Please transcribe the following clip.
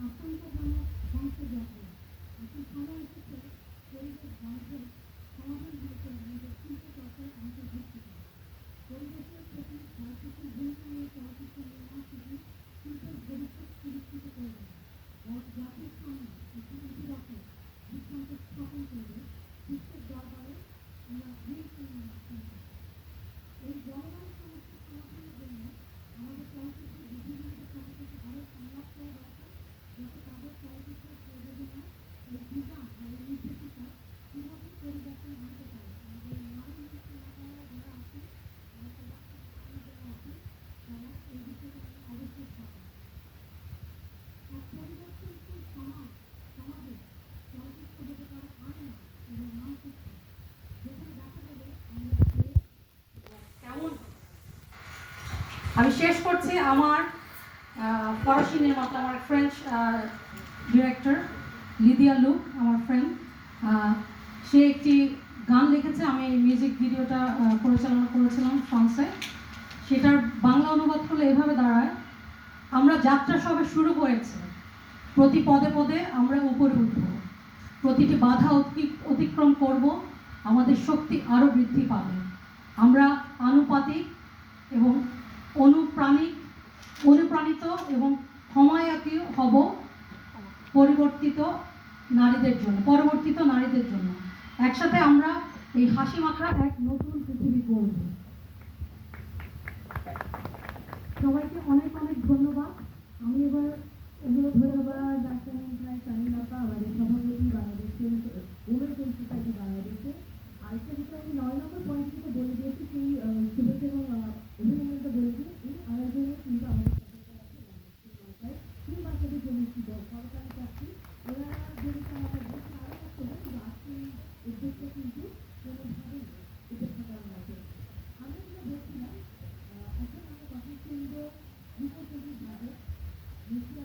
আশঙ্কাজনক ধ্বংসযজ্ঞ। এখন সময় এসেছে পরিবেশ ধ্বংসের সমাধান হয়েছে আমাদের শিল্প চর্চায় অন্তর্ভুক্ত করা। পরিবেশের প্রতি ক্ষয়ক্ষতির ভূমিকা নিয়ে চলচ্চিত্র নির্মাণ শুধু শিল্পের ভবিষ্যৎ সুরক্ষিত করবে না, জাতির সামনে একটি ইতিবাচক দৃষ্টান্ত স্থাপন করবে। বিশ্বের দরবারে আমরা গ্রিন চ্যালেঞ্জ এই জলবায়ু সমস্যার সমাধানের জন্য আমাদের চলচ্চিত্রের বিভিন্ন চলচ্চিত্র আরও সংলাপ করা দরকার, যাতে তাদের চলচ্চিত্রের প্রযোজনা এই বিধান আর এই নির্দেশিকা কীভাবে পরিবর্তন আনতে পারে। আমাদের নারী এলাকায় যারা আছে, আমাদের যারা আছে, তারা এই বিষয়টা অবশ্যই থাকে। এক পরিবর্তনশীল সমাজে চলচ্চিত্র হতে পারে আয়না এবং মানচিত্র, যেখানে দেখা যাবে আমরা কেমন। আমি শেষ করছি আমার ফরাসি নির্মাতা, আমার ফ্রেঞ্চ ডিরেক্টর লিদিয়া লুক, আমার ফ্রেন্ড। সে একটি গান লিখেছে, আমি এই মিউজিক ভিডিওটা পরিচালনা করেছিলাম ফ্রান্সে। সেটার বাংলা অনুবাদ করলে এভাবে দাঁড়ায়: আমরা যাত্রা সবে শুরু হয়েছে, প্রতি পদে পদে আমরা উপরে উঠব, প্রতিটি বাধা অতিক্রম করব, আমাদের শক্তি আরও বৃদ্ধি পাবে। আমরা আনুপাতিক এবং অনুপ্রাণিত এবং ক্ষমায়াতীয় হব পরবর্তিত নারীদের জন্য। একসাথে আমরা এই হাসি মাখা এক নতুন পৃথিবী গড়ব। সবাইকে অনেক অনেক ধন্যবাদ। আমি এবার ধন্যবাদ আমাদের সভাপতি বাংলাদেশের উমেন সোসাইটি বাংলাদেশে। আরেকটা বিষয় আমি 9 নম্বর পয়েন্ট থেকে বলে দিয়েছি, সেই শুভেচ্ছা এবং অভিনন্দনটা বলেছি। এই আয়োজনে কিন্তু আমাদের তিন বাচ্চাদের জন্য সরকারি চাকরি, ওরা যদি আমাদের দেশে আরও করতে হবে, কিন্তু আজকে উদ্যোগটা কিন্তু কোনোভাবেই উপেক্ষা করার মতো। আমরা যেটা বলছিলাম, এখন আমরা কথা শুনবো বিকল্পী বাজেট, মিশিয়া